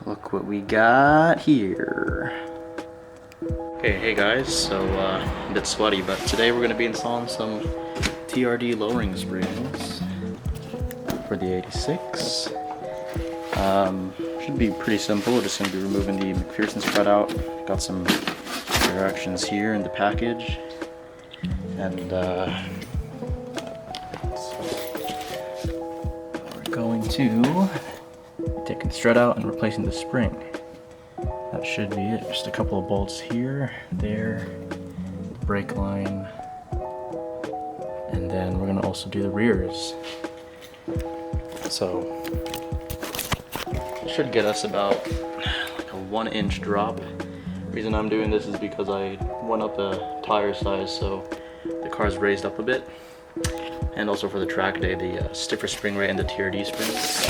Look what we got here. Okay, hey guys, so a bit sweaty, but today we're going to be installing some TRD Lowering Springs for the 86. Should be pretty simple. We're just going to be removing the McPherson spread out. Got some directions here in the package, and we're going to be taking the strut out and replacing the spring. That should be it. Just a couple of bolts here, there, brake line, and then we're gonna also do the rears. So it should get us about like a 1-inch drop. The reason I'm doing this is because I went up the tire size, so the car's raised up a bit, and also for the track day, the stiffer spring rate and the TRD springs.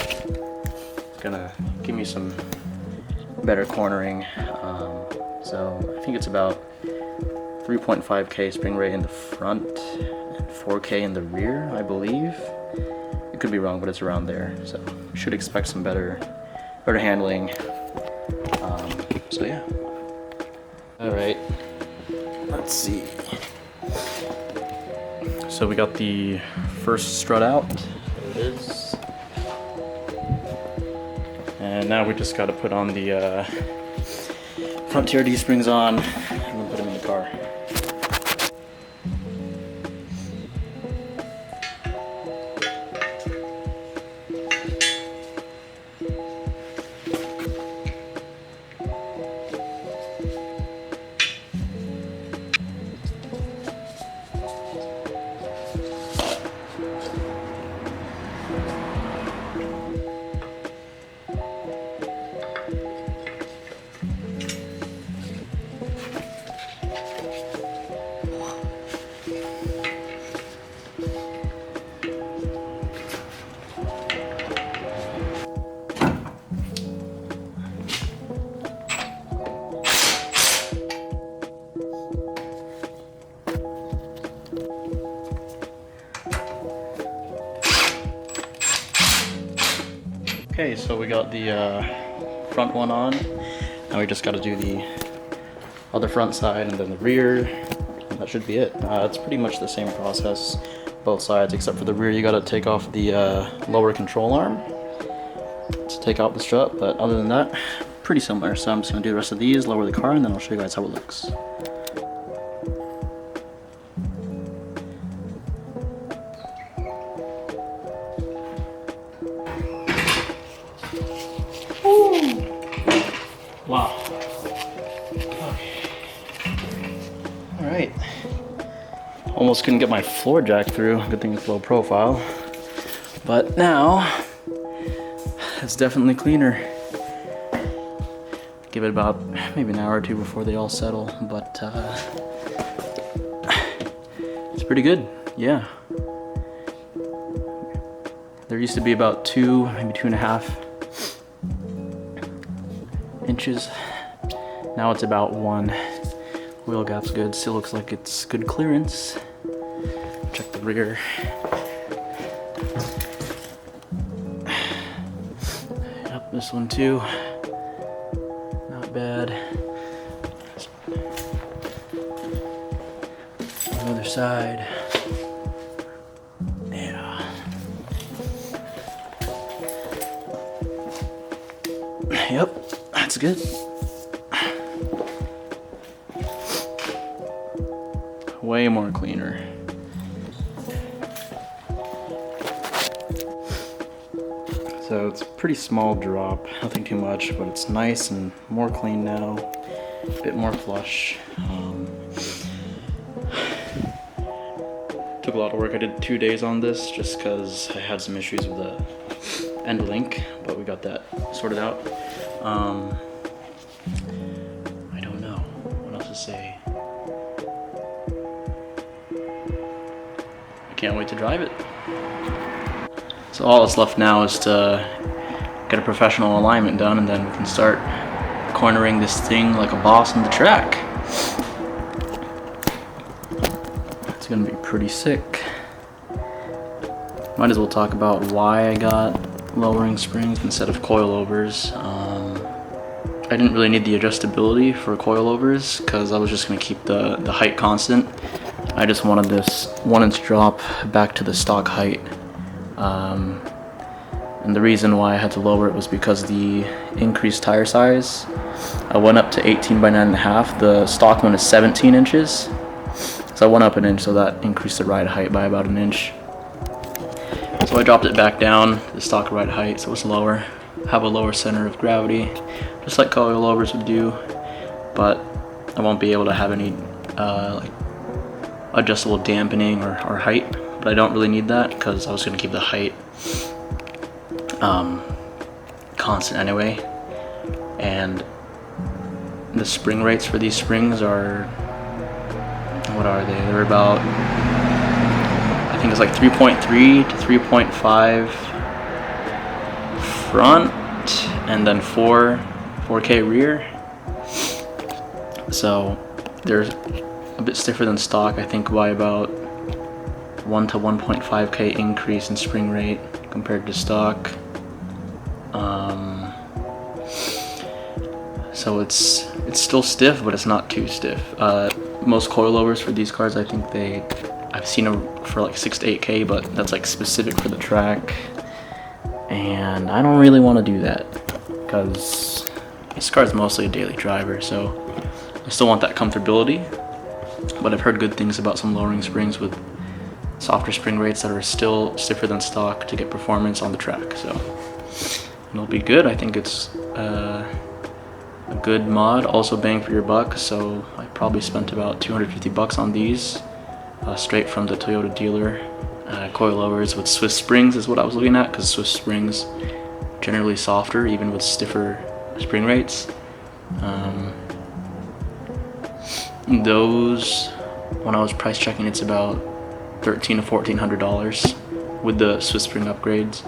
It's gonna give me some better cornering. So I think it's about 3.5K spring rate in the front and 4K in the rear, I believe. It could be wrong, but it's around there. So you should expect some better handling. So yeah. All right, let's see. So we got the first strut out. There it is. And now we just got to put on the front TRD springs on and then put them in the car. Okay, so we got the front one on. Now we just got to do the other front side and then the rear, and that should be it. It's pretty much the same process, both sides, except for the rear you got to take off the lower control arm to take out the strut, but other than that, pretty similar. So I'm just going to do the rest of these, lower the car, and then I'll show you guys how it looks. Wow. Okay. Alright. Almost couldn't get my floor jack through. Good thing it's low profile. But now, it's definitely cleaner. Give it about maybe an hour or two before they all settle, but it's pretty good, yeah. There used to be about 2, maybe 2.5 inches. Now it's about 1. Wheel gap's good. Still looks like it's good clearance. Check the rear. Yep, this one too. Not bad. Other side. Yeah. Yep. That's good. Way more cleaner. So it's a pretty small drop, nothing too much, but it's nice and more clean now. A bit more flush. Took a lot of work. I did 2 days on this just because I had some issues with the end link, but we got that sorted out. I don't know what else to say. I can't wait to drive it. So all that's left now is to get a professional alignment done, and then we can start cornering this thing like a boss on the track. It's gonna be pretty sick. Might as well talk about why I got lowering springs instead of coilovers. I didn't really need the adjustability for coilovers because I was just going to keep the height constant. I just wanted this 1-inch drop back to the stock height. And the reason why I had to lower it was because the increased tire size. I went up to 18 by 9.5. The stock one is 17 inches. So I went up an inch, so that increased the ride height by about an inch. So I dropped it back down to the stock ride height, so it's lower. Have a lower center of gravity, just like coilovers would do, but I won't be able to have any like adjustable dampening or height, but I don't really need that because I was going to keep the height constant anyway. And the spring rates for these springs are, what are they? They're about, I think it's like 3.3 to 3.5 front and then 4K rear. So they're a bit stiffer than stock, I think by about 1 to 1.5K increase in spring rate compared to stock. So it's still stiff, but it's not too stiff. Most coilovers for these cars, I think I've seen them for like 6 to 8K, but that's like specific for the track. And I don't really want to do that because this car is mostly a daily driver, so I still want that comfortability. But I've heard good things about some lowering springs with softer spring rates that are still stiffer than stock to get performance on the track. So it'll be good. I think it's a good mod, also bang for your buck. So I probably spent about 250 bucks on these, straight from the Toyota dealer. Coilovers with Swiss springs is what I was looking at, because Swiss springs generally softer even with stiffer spring rates. Those, when I was price checking, it's about $1,300 to $1,400 with the Swiss spring upgrades.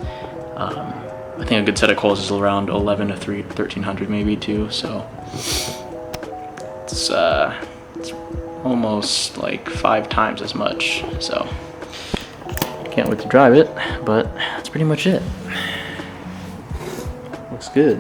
I think a good set of coils is around $1,100 to $1,300 maybe too. So it's almost like 5 times as much. So can't wait to drive it, but that's pretty much it. Looks good.